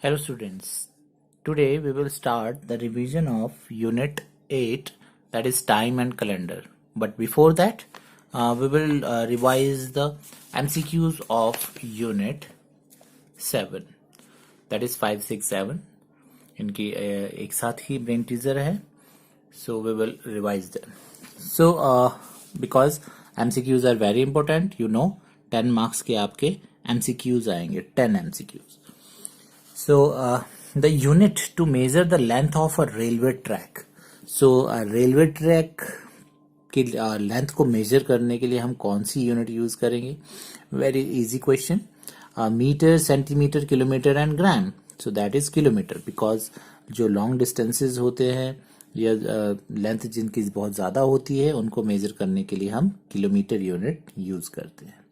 Hello students, today we will start the revision of Unit 8, that is time and calendar. But before that, we will revise the MCQs of Unit 7, that is 5, 6, 7. इनकी एक साथ ही brain teaser है, so we will revise them. So because MCQs are very important, 10 marks के आपके MCQs आएंगे, 10 MCQs. So the unit to measure the length of a railway track. So railway track की length को measure करने के लिए हम कौन सी यूनिट यूज करेंगे? Very easy question. Metre, centimetre, kilometre and gram. So that is kilometre, because जो लॉन्ग डिस्टेंसेस होते हैं या लेंथ जिनकी बहुत ज़्यादा होती है उनको मेजर करने के लिए हम किलोमीटर यूनिट यूज करते हैं.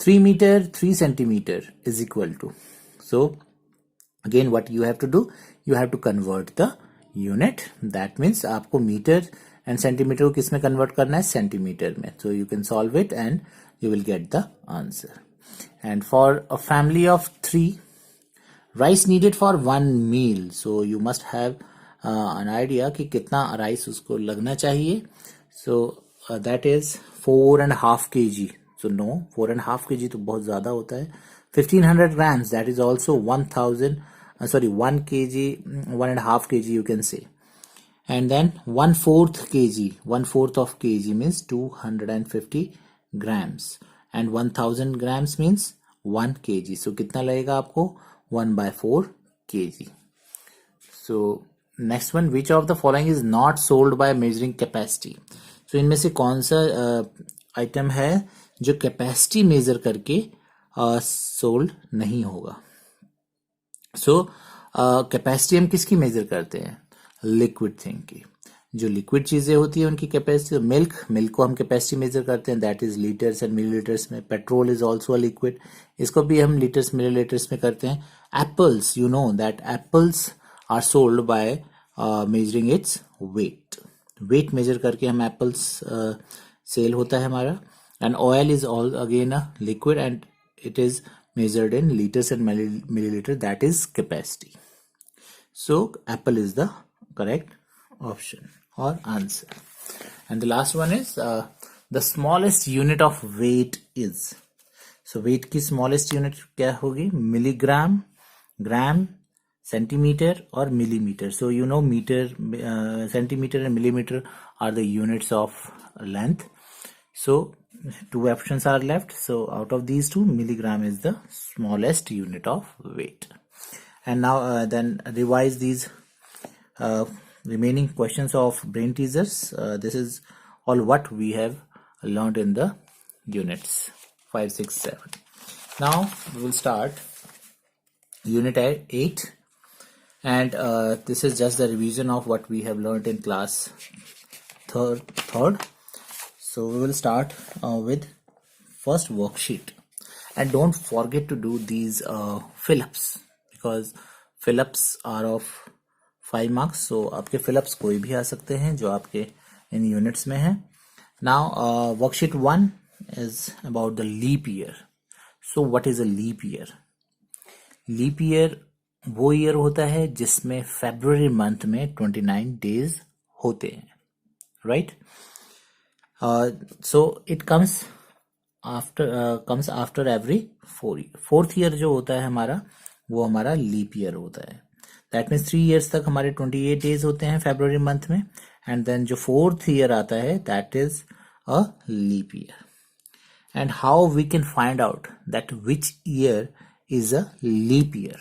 3 metre 3 centimetre is equal to, so again what you have to do, you have to convert the unit. That means आपको मीटर एंड सेंटीमीटर को किस में कन्वर्ट करना है? सेंटीमीटर में. So you can solve it and you will get the answer. And for a family of 3, rice needed for 1 meal. So you must have an idea कि कितना rice उसको लगना चाहिए. So that is 4.5 kg. So no, 4.5 kg तो बहुत ज़्यादा होता है. 1500 grams, that is also 1 kg, 1.5 kg you can say. And then 1/4 kg, 1/4 of kg means 250 grams. And 1000 grams means 1 kg. So कितना लगेगा आपको? 1/4 kg. So next one, which of the following is not sold by measuring capacity? So इनमें से कौन सा item है जो capacity major करके सोल्ड नहीं होगा? सो कैपेसिटी हम किसकी मेजर करते हैं? लिक्विड थिंग की. जो लिक्विड चीजें होती है उनकी कैपेसिटी. मिल्क को हम कैपेसिटी मेजर करते हैं, that is litres and millilitres में. Petrol is also a liquid, इसको भी हम लीटर्स मिलीलीटर्स में करते हैं. Apples, you know that apples are sold by measuring its weight. Weight measure करके हम एप्पल्स सेल होता है हमारा. And oil is all again a liquid and it is measured in liters and milliliter, that is capacity. So apple is the correct option or answer. And the last one is the smallest unit of weight is. So weight की smallest unit क्या होगी? milligram, gram, centimeter और millimeter. So you know meter, centimeter and millimeter are the units of length. So 2 options are left. So out of these two, milligram is the smallest unit of weight. And now then revise these remaining questions of brain teasers. This is all what we have learned in the units 5, 6, 7. Now we will start unit 8, and this is just the revision of what we have learned in class third. So we will start with first worksheet, and don't forget to do these fill-ups, because fill-ups are of 5 marks. So आपके fill-ups कोई भी आ सकते हैं जो आपके इन units में हैं. Now worksheet 1 is about the leap year. So what is a leap year? Leap year वो year होता है जिसमें February month में 29 days होते हैं, right? So it comes after every 4 year. 4th year जो होता है हमारा वो हमारा लीप ईयर होता है. दैट मीन्स 3 years तक हमारे 28 days होते हैं फरवरी मंथ में. एंड देन जो 4th year आता है that is a leap year. And how we can find out that which year is a leap year?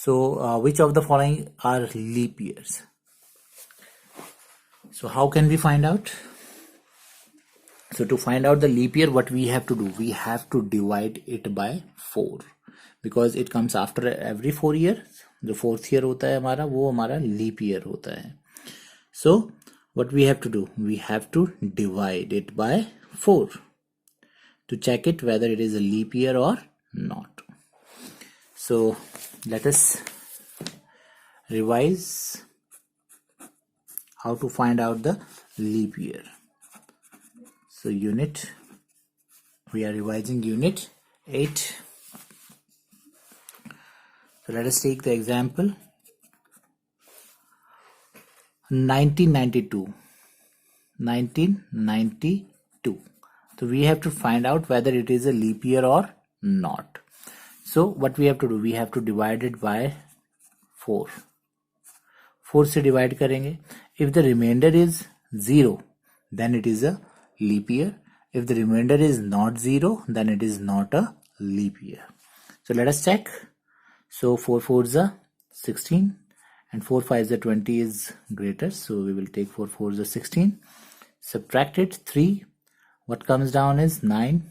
So which of the following are leap years? So how can we find out? So to find out the leap year, what we have to do? We have to divide it by 4, because it comes after every 4 years. जो 4th year होता है हमारा वो हमारा leap year होता है. So what we have to do? We have to divide it by 4 to check it whether it is a leap year or not. So let us revise how to find out the leap year. So we are revising unit 8. So let us take the example 1992. 1992. So we have to find out whether it is a leap year or not. So what we have to do, we have to divide it by 4. 4 से divide करेंगे. If the remainder is 0, then it is a leap year. If the remainder is not 0, then it is not a leap year. So let us check. So 4 4s are 16 and 4 5s are 20 is greater. So we will take 4 4s are 16. Subtract it 3. What comes down is 9.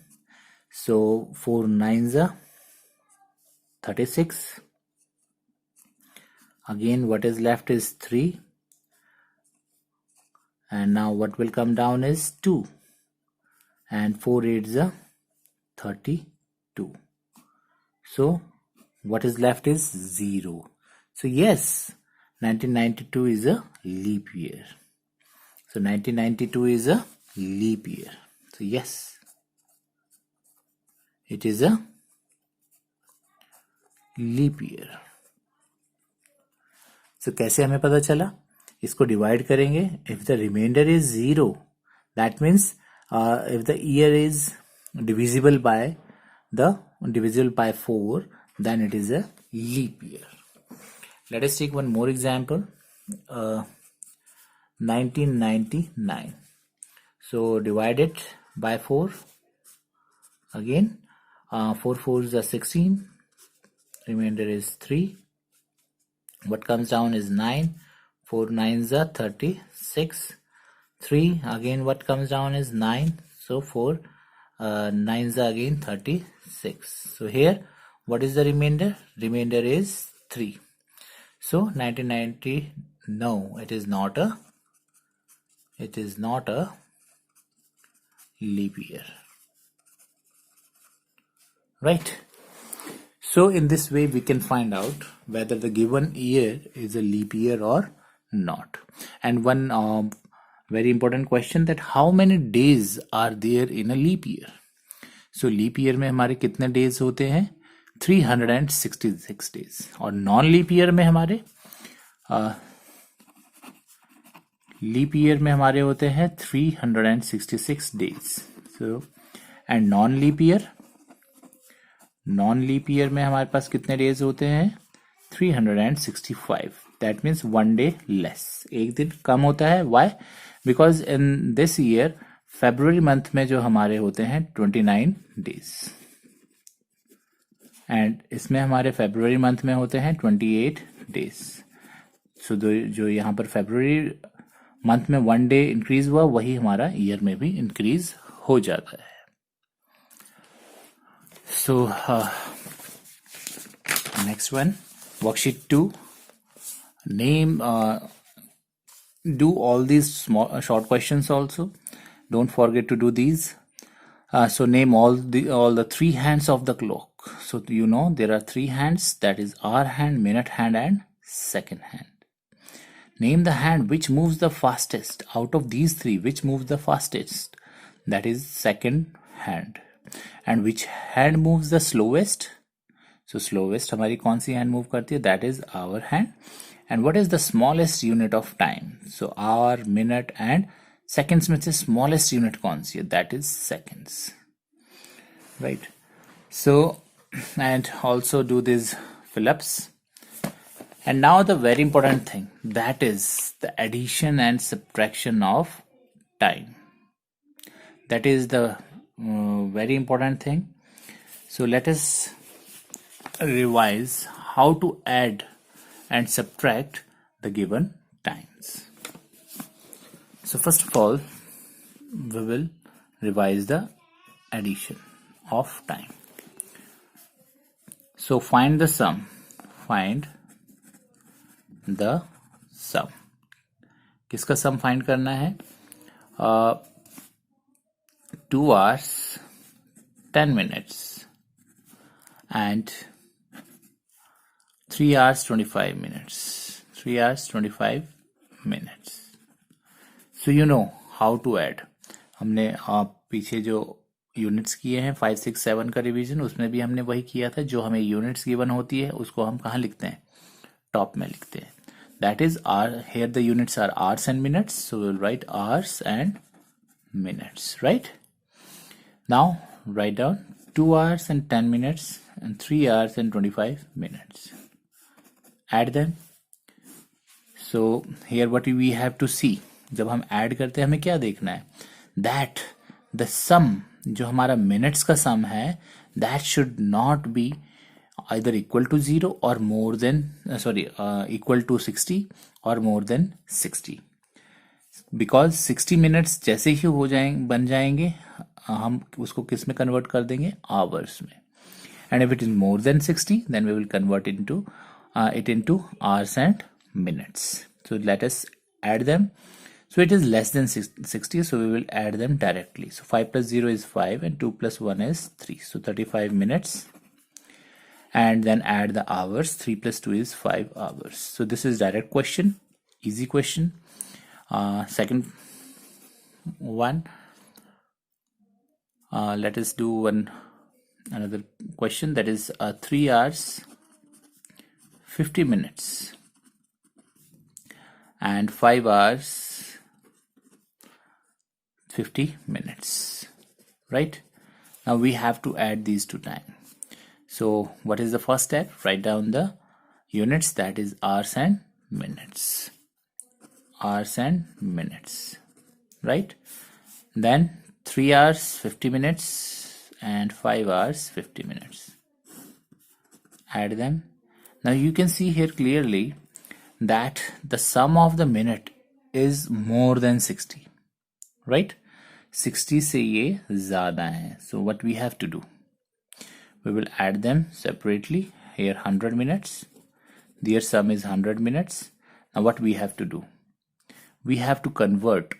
So 4 9s are 36. Again, what is left is 3. And now what will come down is 2. And 4 8s are 32. So what is left is 0. So yes, 1992 is a leap year. So 1992 is a leap year. So yes, it is a leap year. So कैसे हमें पता चला? इसको divide करेंगे. If the remainder is 0, that means if the year is divisible by 4, then it is a leap year. Let us take one more example. 1999. So divide it by 4. Again, 4 4s are 16. Remainder is 3. What comes down is 9. 4 9s are 36. 3. Again, what comes down is 9. So 4 9s are again 36. So here, what is the remainder? Remainder is 3. So 1990, no, it is not a leap year. Right? So in this way we can find out whether the given year is a leap year or not. And one very important question, that how many days are there in a leap year? So leap year में हमारे कितने days होते हैं? 366 days. और non leap year में हमारे leap year में हमारे होते हैं 366 days. So and non leap year में हमारे पास कितने डेज होते हैं? 365. दैट मीन्स 1 day लेस, एक दिन कम होता है. Why? Because in this year फरवरी मंथ में जो हमारे होते हैं 29 days, एंड इसमें हमारे फरवरी मंथ में होते हैं 28 days. सो जो यहाँ पर फरवरी मंथ में 1 day इंक्रीज हुआ, वही हमारा ईयर में भी इंक्रीज हो जाता है. So next one, worksheet 2. Name, do all these small short questions also. Don't forget to do these. So name all the 3 hands of the clock. So you know there are 3 hands, that is hour hand, minute hand and second hand. Name the hand which moves the fastest. Out of these 3, which moves the fastest? That is second hand. And which hand moves the slowest? So slowest हमारी कौन सी hand move करती है? That is our hand. And what is the smallest unit of time? So hour, minute and seconds में से smallest unit कौन सी है? That is seconds. Right. So and also do these fill-ups. And now the very important thing, that is the addition and subtraction of time. That is the very important thing. So let us revise how to add and subtract the given times. So first of all, we will revise the addition of time. So find the sum. Find the sum. किसका sum find करना है? 2 hours 10 minutes and 3 hours 25 minutes. 3 hours 25 minutes. So you know how to add. हमने पीछे जो units किए हैं 5, 6, 7 का revision, उसमें भी हमने वही किया था। जो हमें यूनिट्स गिवन होती है उसको हम कहाँ लिखते हैं, टॉप में लिखते हैं। That is are, here the units are hours and minutes, so will write hours and minutes, right. Now write down 2 hours and 10 minutes and 3 hours and 25 minutes. Add them. So here what we have to see, जब हम add करते हैं हमें क्या देखना है, that the sum, जो हमारा मिनट्स का सम है, that should not be either equal to 0 or more than equal to 60 or more than 60, because 60 minutes जैसे ही बन जाएंगे हम उसको किस में कन्वर्ट कर देंगे, आवर्स में। And if it is more than 60 then we will convert into it into hours and minutes. So let us add them. So it is less than 60, so we will add them directly. So 5 plus 0 is 5 and 2 plus 1 is 3. So 35 minutes. And then add the hours. 3 plus 2 is 5 hours. So this is direct question, easy question. Second one, let us do another question, that is 3 hours 50 minutes and 5 hours 50 minutes, right? Now we have to add these two time. So what is the first step? Write down the units, that is hours and minutes, hours and minutes, right? Then 3 hours 50 minutes and 5 hours 50 minutes. Add them. Now you can see here clearly that the sum of the minute is more than 60, right? 60 से ये ज़्यादा है. So what we have to do? We will add them separately. Here 100 minutes. Their sum is 100 minutes. Now what we have to do? We have to convert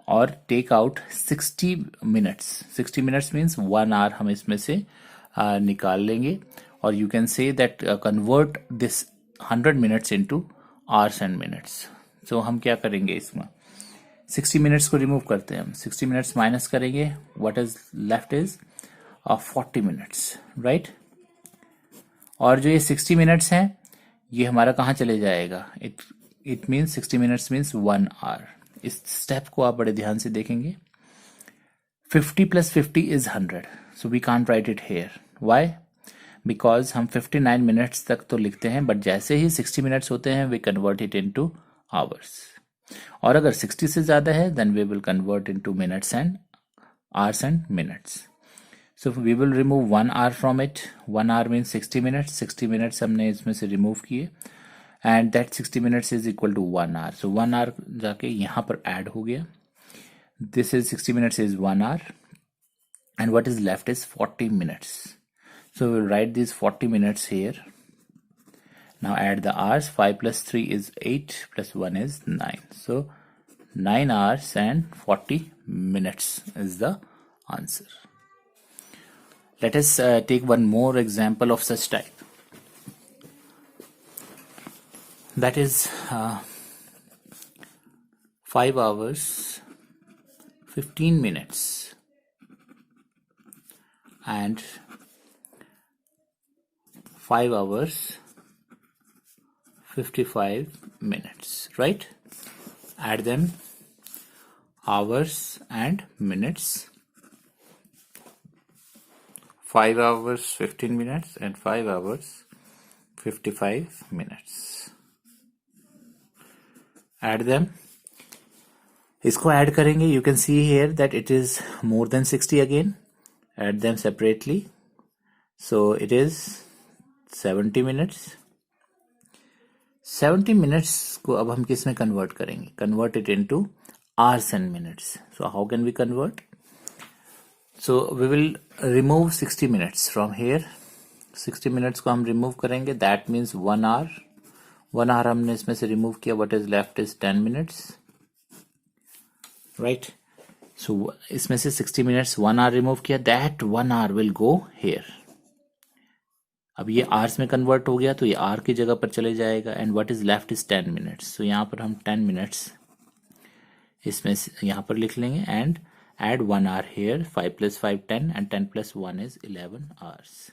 or take out 60 minutes. 60 minutes means 1 hour हम इसमें से निकाल लेंगे. Or you can say that convert this 100 minutes into hours and minutes. So हम क्या करेंगे इसमें, 60 minutes को रिमूव करते हैं हम, 60 minutes माइनस करेंगे, what is left is 40 minutes, right? और जो ये 60 minutes हैं ये हमारा कहाँ चले जाएगा, it means 60 minutes means 1 hour. इस स्टेप को आप बड़े ध्यान से देखेंगे. 50 plus 50 is 100, so we can't write it here. Why? Because हम 59 minutes तक तो लिखते हैं, बट जैसे ही 60 minutes होते हैं we convert it into hours. और अगर 60 से ज़्यादा है then we will convert into minutes and hours and minutes. So we will remove 1 hour from it. 1 hour means 60 minutes. 60 minutes हमने इसमें से remove किए and that 60 minutes is equal to 1 hour. So 1 hour जाके यहाँ पर add हो गया. This is 60 minutes is 1 hour and what is left is 40 minutes. So we'll write these 40 minutes here. Now add the hours. 5 plus 3 is 8 plus 1 is 9. So 9 hours and 40 minutes is the answer. Let us take one more example of such type. That is 5 hours 15 minutes and 5 hours 55 minutes, right? Add them, hours and minutes. 5 hours 15 minutes and 5 hours 55 minutes. Add them. इसको add करेंगे. You can see here that it is more than 60 again. Add them separately. So it is 70 minutes. 70 minutes को अब हम किस में convert करेंगे? Convert it into hours and minutes. So how can we convert? So we will remove 60 minutes from here. 60 minutes को हम remove करेंगे. That means 1 hour. 1 hour हमने इसमें से remove किया. What is left is 10 minutes. Right? So इसमें से 60 minutes 1 hour remove किया. That 1 hour will go here. अब ये आवर्स में कन्वर्ट हो गया तो ये आर की जगह पर चले जाएगा and what is left is 10 minutes. तो यहाँ पर हम 10 मिनट्स इसमें यहाँ पर लिख लेंगे and add 1 hour here. 5 plus 5 10, and 10 plus 1 is 11 hours.